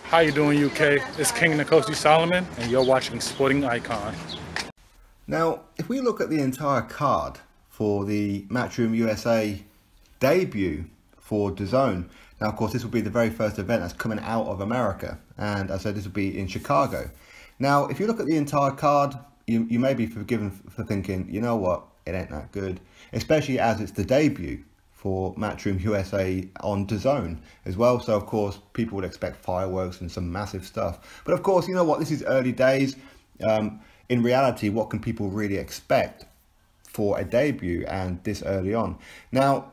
How you doing, UK? It's King Nkosi Solomon, and you're watching Sporting Icon. Now, if we look at the entire card for the Matchroom USA debut for DAZN, now of course this will be the very first event that's coming out of America, and as I said, this will be in Chicago. Now, if you look at the entire card, you may be forgiven for thinking, you know what, it ain't that good, especially as it's the debut for Matchroom USA on DAZN as well. So of course people would expect fireworks and some massive stuff, but of course, you know what, this is early days. In reality, what can people really expect for a debut and this early on? Now,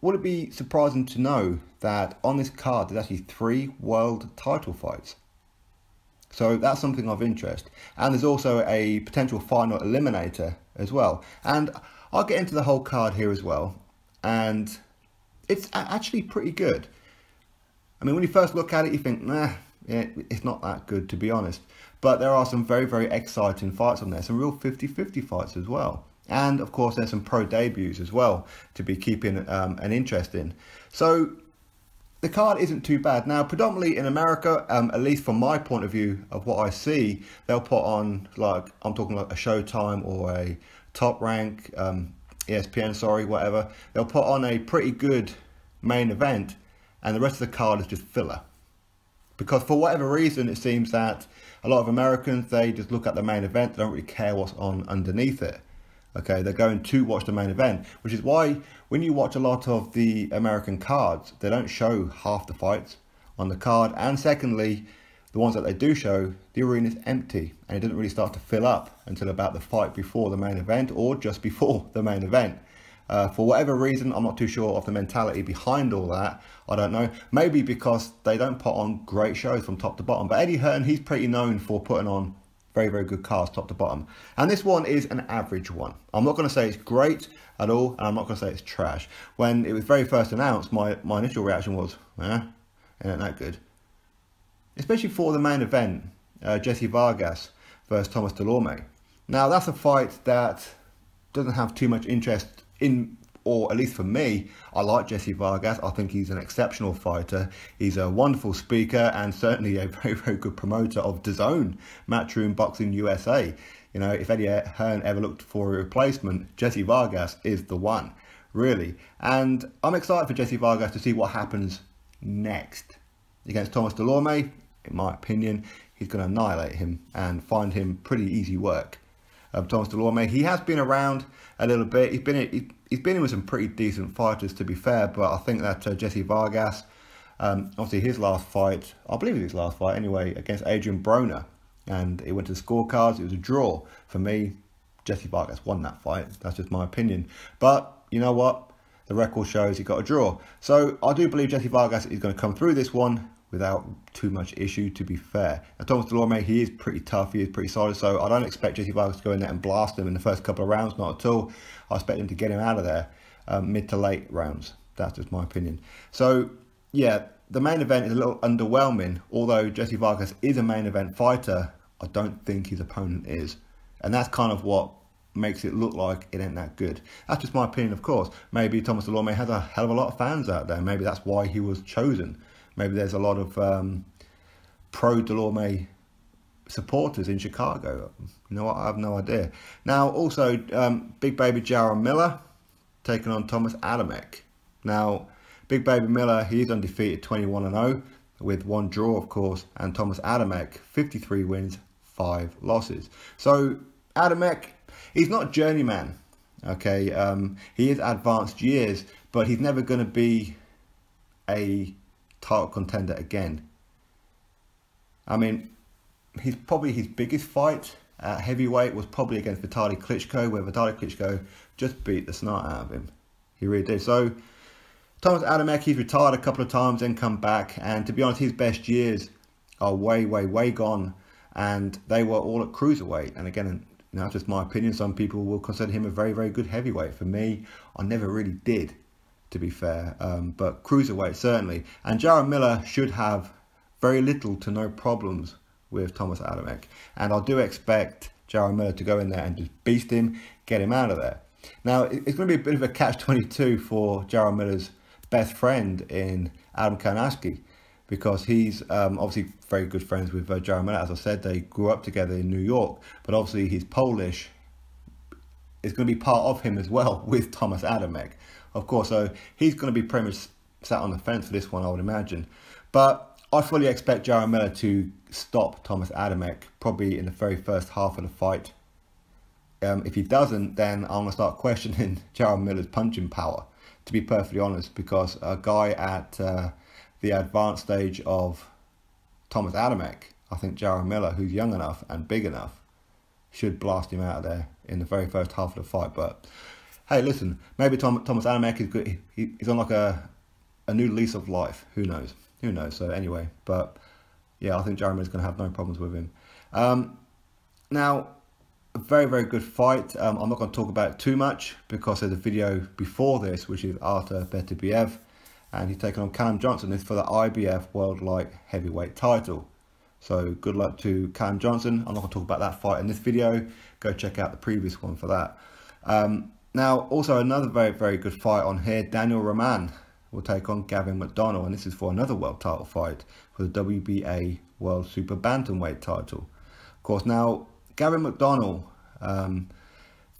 would it be surprising to know that on this card there's actually 3 world title fights? So that's something of interest, and there's also a potential final eliminator as well. And I'll get into the whole card here as well, and it's actually pretty good. I mean, when you first look at it, you think, nah, it's not that good, to be honest. But there are some very, very exciting fights on there, some real 50-50 fights as well. And of course, there's some pro debuts as well to be keeping an interest in. So the card isn't too bad. Now, predominantly in America, at least from my point of view of what I see, they'll put on, like, I'm talking like a Showtime or a Top Rank, ESPN, sorry, whatever. They'll put on a pretty good main event, and the rest of the card is just filler. Because for whatever reason, it seems that a lot of Americans, they just look at the main event, they don't really care what's on underneath it. Okay, they're going to watch the main event, which is why when you watch a lot of the American cards, they don't show half the fights on the card. And secondly, the ones that they do show, the arena is empty, and it doesn't really start to fill up until about the fight before the main event or just before the main event. For whatever reason, I'm not too sure of the mentality behind all that. I don't know. Maybe because they don't put on great shows from top to bottom. But Eddie Hearn, he's pretty known for putting on very, very good cards top to bottom. And this one is an average one. I'm not going to say it's great at all, and I'm not going to say it's trash. When it was very first announced, my initial reaction was, it ain't that good. Especially for the main event, Jessie Vargas versus Thomas Dulorme. Now, that's a fight that doesn't have too much interest in, or at least for me. I like Jessie Vargas. I think he's an exceptional fighter. He's a wonderful speaker and certainly a very, very good promoter of DAZN, Matchroom Boxing USA. You know, if Eddie Hearn ever looked for a replacement, Jessie Vargas is the one, really. And I'm excited for Jessie Vargas to see what happens next. Against Thomas Dulorme, in my opinion, he's going to annihilate him and find him pretty easy work. Thomas Dulorme, he has been around a little bit. He's been in with some pretty decent fighters, to be fair. But I think that Jessie Vargas, obviously his last fight, I believe it was his last fight anyway, against Adrian Broner, and it went to the scorecards. It was a draw. For me, Jessie Vargas won that fight. That's just my opinion. But you know what? The record shows he got a draw. So I do believe Jessie Vargas is going to come through this one without too much issue, to be fair. Now, Thomas Dulorme, he is pretty tough, he is pretty solid, so I don't expect Jessie Vargas to go in there and blast him in the first couple of rounds, not at all. I expect him to get him out of there mid to late rounds. That's just my opinion. So, yeah, the main event is a little underwhelming. Although Jessie Vargas is a main event fighter, I don't think his opponent is. And that's kind of what makes it look like it ain't that good. That's just my opinion, of course. Maybe Thomas Dulorme has a hell of a lot of fans out there. Maybe that's why he was chosen. Maybe there's a lot of pro-Dulorme supporters in Chicago. You know what? I have no idea. Now, also, Big Baby Jarrell Miller taking on Tomasz Adamek. Now, Big Baby Miller, he's undefeated 21-0 with 1 draw, of course. And Tomasz Adamek, 53 wins, 5 losses. So, Adamek, he's not journeyman. Okay, he is advanced years, but he's never going to be a title contender again. I mean, his biggest fight at heavyweight was probably against Vitaly Klitschko, where Vitaly Klitschko just beat the snot out of him. He really did. So Tomasz Adamek, he's retired a couple of times, then come back, and to be honest, his best years are way, way, way gone, and they were all at cruiserweight. And again, you know, that's just my opinion. Some people will consider him a very, very good heavyweight. For me, I never really did, to be fair, but cruiserweight certainly. And Jarrell Miller should have very little to no problems with Tomasz Adamek, and I do expect Jarrell Miller to go in there and just beast him, get him out of there. Now, it's going to be a bit of a catch-22 for Jarrell Miller's best friend in Adam Kownacki, because he's obviously very good friends with Jarrell Miller. As I said, they grew up together in New York, but obviously he's Polish. Is going to be part of him as well with Tomasz Adamek, of course. So he's going to be pretty much sat on the fence for this one, I would imagine. But I fully expect Jarrell Miller to stop Tomasz Adamek probably in the very first half of the fight. If he doesn't, then I'm going to start questioning Jarrell Miller's punching power, to be perfectly honest, because a guy at the advanced stage of Tomasz Adamek, I think Jarrell Miller, who's young enough and big enough, should blast him out of there in the very first half of the fight. But hey, listen, maybe Tomasz Adamek is good. He's on like a new lease of life. Who knows? Who knows? So anyway, but yeah, I think Jarrell Miller's going to have no problems with him. Now, a very, very good fight. I'm not going to talk about it too much because there's a video before this, which is Artur Beterbiev, and he's taking on Callum Johnson. This is for the IBF World Light Heavyweight title. So good luck to Callum Johnson. I'm not going to talk about that fight in this video. Go check out the previous one for that. Now, also another very, very good fight on here. Daniel Roman will take on Gavin McDonnell, and this is for another world title fight for the WBA World Super Bantamweight title. Of course, now Gavin McDonnell,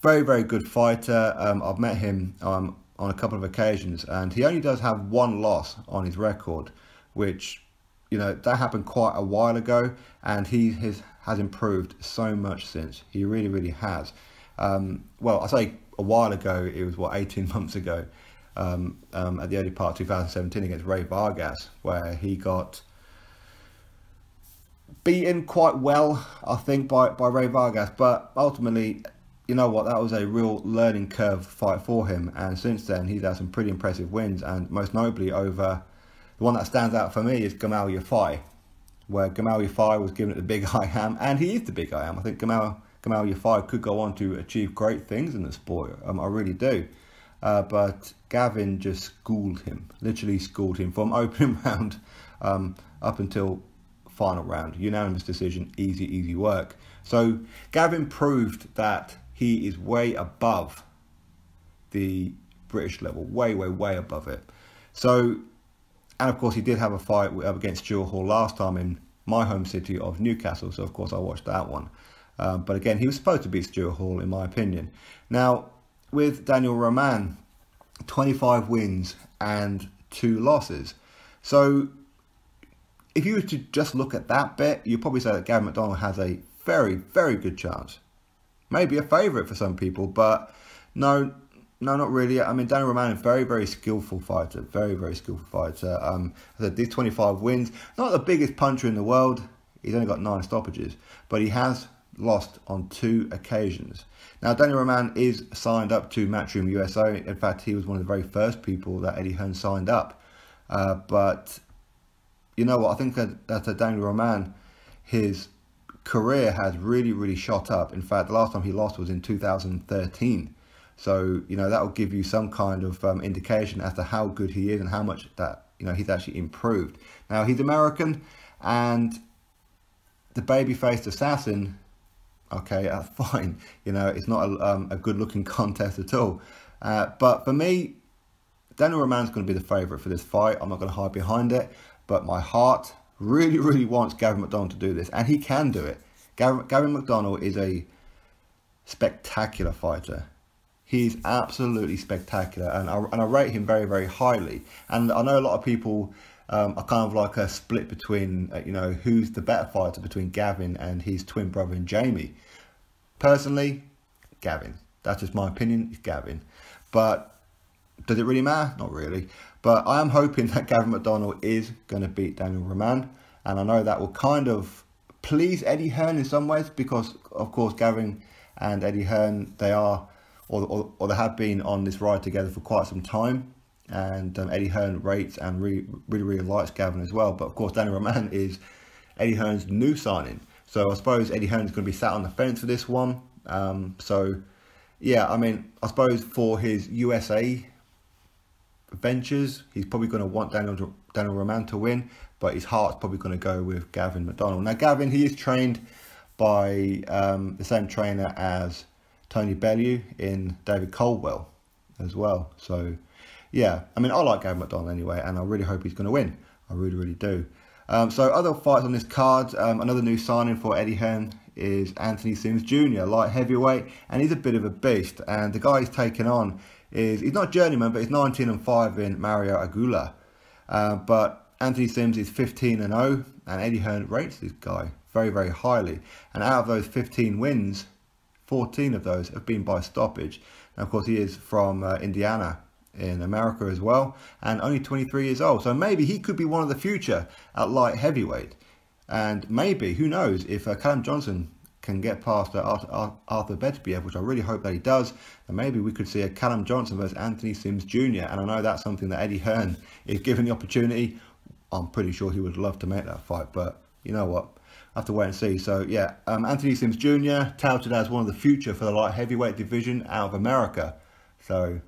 very, very good fighter. I've met him on a couple of occasions, and he only does have one loss on his record, which, you know, that happened quite a while ago, and he has improved so much since. He really, really has. Well, I say a while ago, it was, what, 18 months ago, at the early part of 2017 against Ray Vargas, where he got beaten quite well, I think, by Ray Vargas. But ultimately, you know what, that was a real learning curve fight for him. And since then, he's had some pretty impressive wins, and most notably over... The one that stands out for me is Gamal Yafai, where Gamal Yafai was given it the big I am, and he is the big I am. I think Gamal Yafai could go on to achieve great things in the sport. I really do. But Gavin just schooled him, literally schooled him from opening round up until final round. Unanimous decision, easy work. So Gavin proved that he is way above the British level, way above it. So... And of course, he did have a fight against Stuart Hall last time in my home city of Newcastle. So of course, I watched that one. But again, he was supposed to beat Stuart Hall, in my opinion. Now, with Daniel Roman, 25 wins and 2 losses. So if you were to just look at that bit, you'd probably say that Gavin McDonnell has a very, very good chance. Maybe a favourite for some people, but no, not really. I mean, Daniel Roman is a very, very skillful fighter. Very skillful fighter. I said, these 25 wins. Not the biggest puncher in the world. He's only got 9 stoppages. But he has lost on 2 occasions. Now, Daniel Roman is signed up to Matchroom USA. In fact, he was one of the very first people that Eddie Hearn signed up. But, you know what? I think that Daniel Roman, his career has really shot up. In fact, the last time he lost was in 2013. So, you know, that will give you some kind of indication as to how good he is and how much that, you know, he's actually improved. Now, he's American, and the baby-faced assassin, okay, that's fine. You know, it's not a good-looking contest at all. But for me, Daniel Roman's going to be the favourite for this fight. I'm not going to hide behind it. But my heart really wants Gavin McDonnell to do this. And he can do it. Gavin McDonnell is a spectacular fighter. He's absolutely spectacular, and I rate him very highly. And I know a lot of people are kind of like a split between, you know, who's the better fighter between Gavin and his twin brother in Jamie. Personally, Gavin. That's just my opinion, it's Gavin. But does it really matter? Not really. But I am hoping that Gavin McDonnell is going to beat Daniel Roman. And I know that will kind of please Eddie Hearn in some ways, because, of course, Gavin and Eddie Hearn, they are... Or they have been on this ride together for quite some time, and Eddie Hearn rates and really likes Gavin as well. But of course, Daniel Roman is Eddie Hearn's new signing, so I suppose Eddie Hearn is going to be sat on the fence for this one. So yeah, I mean, I suppose for his USA ventures, he's probably going to want Daniel Roman to win, but his heart's probably going to go with Gavin McDonnell. Now, Gavin, he is trained by the same trainer as Tony Bellew in David Caldwell as well. So yeah, I mean, I like Gavin McDonnell anyway, and I really hope he's going to win. I really do. So other fights on this card, another new signing for Eddie Hearn is Anthony Sims Jr., light heavyweight, and he's a bit of a beast. And the guy he's taken on he's not journeyman, but he's 19-5 in Mario Agula. But Anthony Sims is 15-0, and Eddie Hearn rates this guy very highly. And out of those 15 wins, 14 of those have been by stoppage. And of course, he is from Indiana in America as well, and only 23 years old. So maybe he could be one of the future at light heavyweight. And maybe, who knows, if Callum Johnson can get past Artur Beterbiev, which I really hope that he does, then maybe we could see a Callum Johnson versus Anthony Sims Jr. And I know that's something that Eddie Hearn, if given the opportunity, I'm pretty sure he would love to make that fight. But you know what? I have to wait and see. So yeah, Anthony Sims Jr. touted as one of the future for the light heavyweight division out of America. So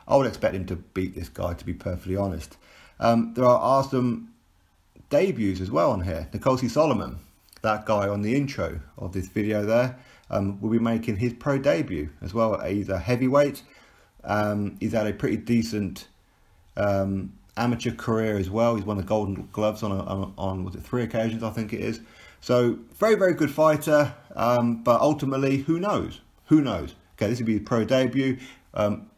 I would expect him to beat this guy, to be perfectly honest. There are some debuts as well on here. Nkosi Solomon, that guy on the intro of this video there, will be making his pro debut as well. He's a heavyweight. He's had a pretty decent amateur career as well. He's won the Golden Gloves on was it 3 occasions, I think it is. So very good fighter. But ultimately, who knows? Who knows? Okay, this will be his pro debut.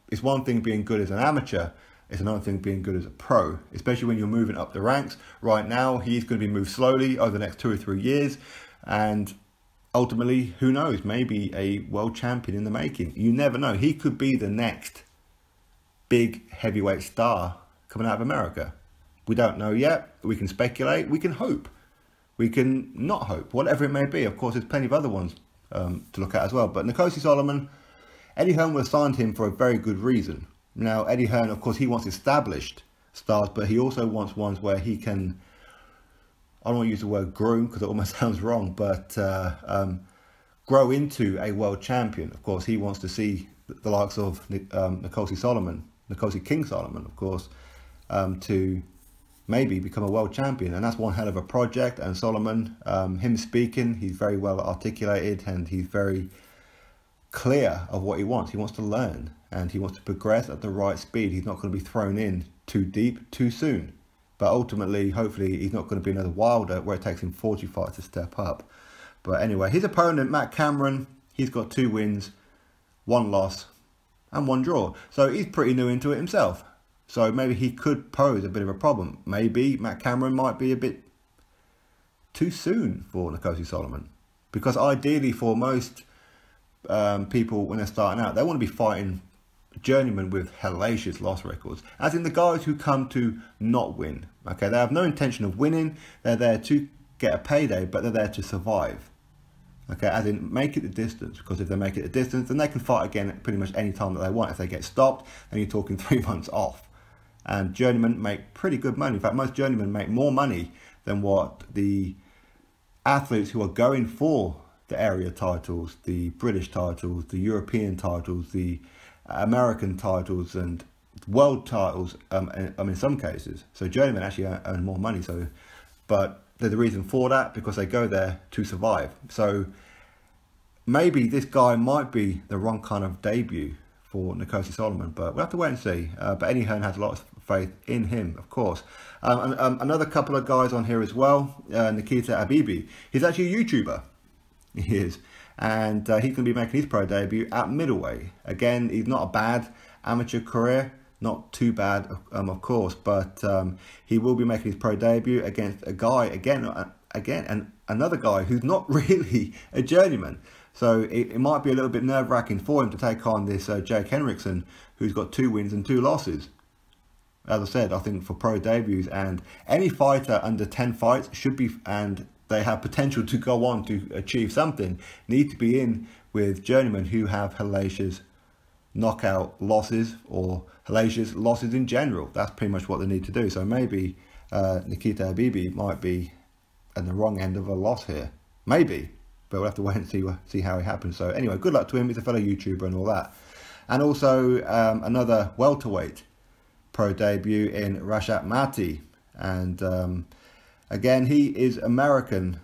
It's one thing being good as an amateur, it's another thing being good as a pro, especially when you're moving up the ranks. Right now, he's going to be moved slowly over the next 2 or 3 years, and ultimately, who knows, maybe a world champion in the making. You never know. He could be the next big heavyweight star coming out of America. We don't know yet. We can speculate. We can hope. We can not hope, whatever it may be. Of course, there's plenty of other ones to look at as well. But Nkosi Solomon, Eddie Hearn will have signed him for a very good reason. Now, Eddie Hearn, of course, he wants established stars, but he also wants ones where he can, I don't want to use the word groom because it almost sounds wrong, but grow into a world champion. Of course, he wants to see the likes of Nkosi Solomon, Nkosi King Solomon, of course, to maybe become a world champion. And that's one hell of a project. And Solomon, him speaking, he's very well articulated and he's very clear of what he wants. He wants to learn and he wants to progress at the right speed. He's not going to be thrown in too deep too soon. But ultimately, hopefully, he's not going to be another Wilder where it takes him 40 fights to step up. But anyway, his opponent, Matt Cameron, he's got 2 wins, 1 loss and 1 draw. So he's pretty new into it himself. So maybe he could pose a bit of a problem. Maybe Matt Cameron might be a bit too soon for Nkosi Solomon. Because ideally for most people when they're starting out, they want to be fighting journeymen with hellacious loss records, as in the guys who come to not win. Okay, they have no intention of winning. They're there to get a payday, but they're there to survive. Okay, as in make it the distance, because if they make it the distance, then they can fight again pretty much any time that they want. If they get stopped, then you're talking 3 months off. And journeymen make pretty good money. In fact, most journeymen make more money than what the athletes who are going for the area titles, the British titles, the European titles, the American titles and world titles, in some cases. So journeymen actually earn more money. So, but there's a reason for that, because they go there to survive. So maybe this guy might be the wrong kind of debut for Nkosi Solomon, but we'll have to wait and see. But Eddie Hearn has a lot of faith in him, of course. Another couple of guys on here as well. Nikita Ababiy. He's actually a YouTuber. He is. And he's going to be making his pro debut at middleweight. Again, he's not a bad amateur career. Not too bad, of course. But he will be making his pro debut against a guy, and another guy who's not really a journeyman. So it might be a little bit nerve-wracking for him to take on this Jake Henriksen, who's got 2 wins and 2 losses. As I said, I think for pro debuts, and any fighter under 10 fights should be, and they have potential to go on to achieve something, need to be in with journeymen who have hellacious knockout losses or hellacious losses in general. That's pretty much what they need to do. So maybe Nikita Ababiy might be at the wrong end of a loss here. Maybe. But we'll have to wait and see how it happens. So anyway, good luck to him. He's a fellow YouTuber and all that. And also another welterweight pro debut in Reshat Mati. And again, he is American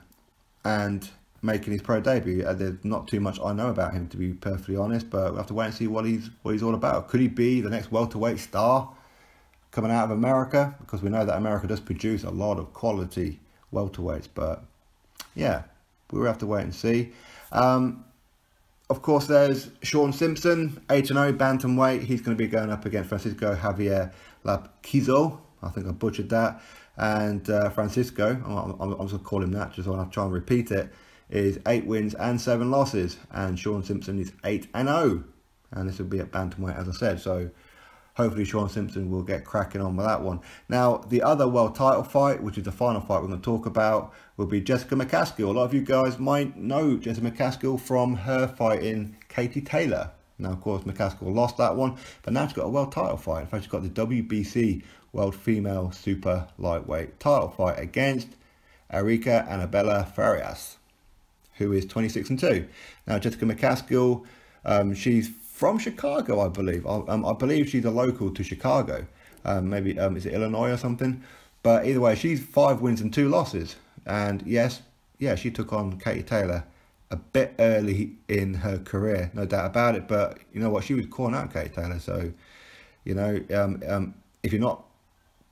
and making his pro debut. There's not too much I know about him, to be perfectly honest. But we'll have to wait and see what he's all about. Could he be the next welterweight star? coming out of America, because we know that America does produce a lot of quality welterweights. But yeah, we'll have to wait and see. Of course, there's Shawn Simpson, 8-0 bantamweight. He's going to be going up against Francisco Javier Lapquizo. I think I butchered that. And Francisco, I'm just going to call him that, just want to try and repeat it, is 8 wins and 7 losses. And Shawn Simpson is 8-0. And this will be at bantamweight, as I said. So hopefully Shawn Simpson will get cracking on with that one. Now, the other world title fight, which is the final fight we're going to talk about, will be Jessica McCaskill. A lot of you guys might know Jessica McCaskill from her fighting Katie Taylor. Now, of course, McCaskill lost that one, but now she's got a world title fight. In fact, she's got the WBC World Female Super Lightweight title fight against Erika Annabella Farias, who is 26-2. Now, Jessica McCaskill, she's from Chicago, I believe. I believe she's a local to Chicago. Maybe, is it Illinois or something? But either way, she's 5 wins and 2 losses. And yes, yeah, she took on Katie Taylor a bit early in her career, no doubt about it. But you know what? She was calling out Katie Taylor. So, you know, if you're not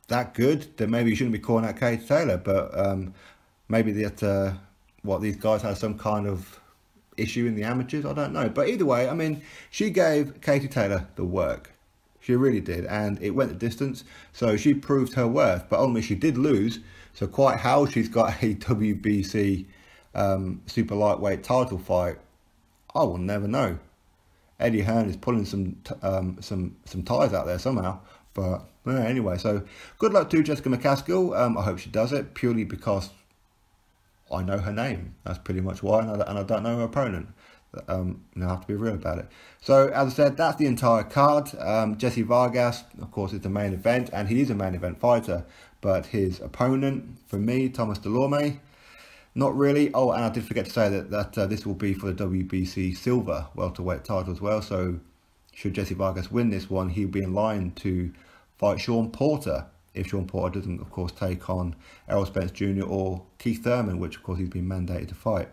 that good, then maybe you shouldn't be calling out Katie Taylor. But maybe that these guys had some kind of issue in the amateurs, I don't know. But either way, I mean, she gave Katie Taylor the work. She really did, and it went the distance. So she proved her worth, but only she did lose. So quite how she's got a WBC super lightweight title fight, I will never know. Eddie Hearn is pulling some ties out there somehow. But anyway, so good luck to Jessica McCaskill. I hope she does it, purely because I know her name. That's pretty much why, and I don't know her opponent. I have to be real about it. So, as I said, that's the entire card. Jessie Vargas, of course, is the main event, and he is a main event fighter. But his opponent, for me, Thomas Dulorme, not really. Oh, and I did forget to say that this will be for the WBC Silver welterweight title as well. So, should Jessie Vargas win this one, he'll be in line to fight Shawn Porter, if Shawn Porter doesn't, of course, take on Errol Spence Jr. or Keith Thurman, which, of course, he's been mandated to fight.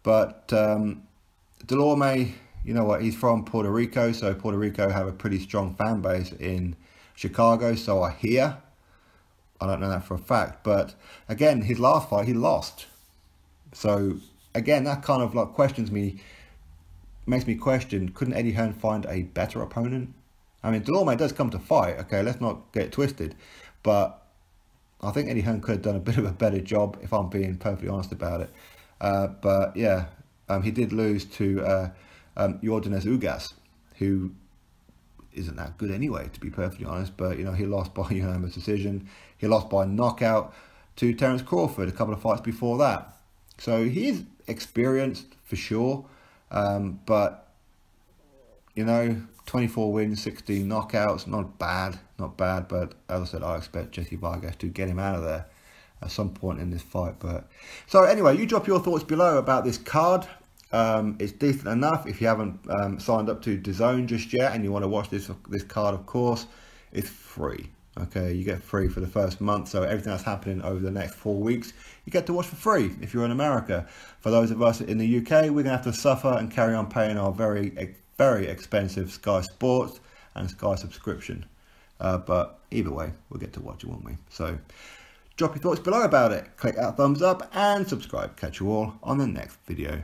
But Dulorme, you know what, he's from Puerto Rico, so Puerto Rico have a pretty strong fan base in Chicago, so I hear. I don't know that for a fact, but again, his last fight, he lost. So, again, that kind of like makes me question, couldn't Eddie Hearn find a better opponent? I mean, Dulorme does come to fight, okay, let's not get it twisted, but I think Eddie Hearn could have done a bit of a better job, if I'm being perfectly honest about it. But yeah, he did lose to Yordenes Ugas, who isn't that good anyway, to be perfectly honest. But, you know, he lost by unanimous decision. He lost by knockout to Terence Crawford a couple of fights before that. So he is experienced for sure. But, you know, 24 wins, 16 knockouts, not bad. But as I said, I expect Jessie Vargas to get him out of there at some point in this fight. But so anyway, you drop your thoughts below about this card. It's decent enough. If you haven't signed up to DAZN just yet and you want to watch this card, of course, it's free. Okay, you get free for the first month, so everything that's happening over the next 4 weeks, you get to watch for free if you're in America. For those of us in the UK, we're going to have to suffer and carry on paying our very expensive Sky Sports and Sky subscription. But either way, we'll get to watch it, won't we? So drop your thoughts below about it. Click that thumbs up and subscribe. Catch you all on the next video.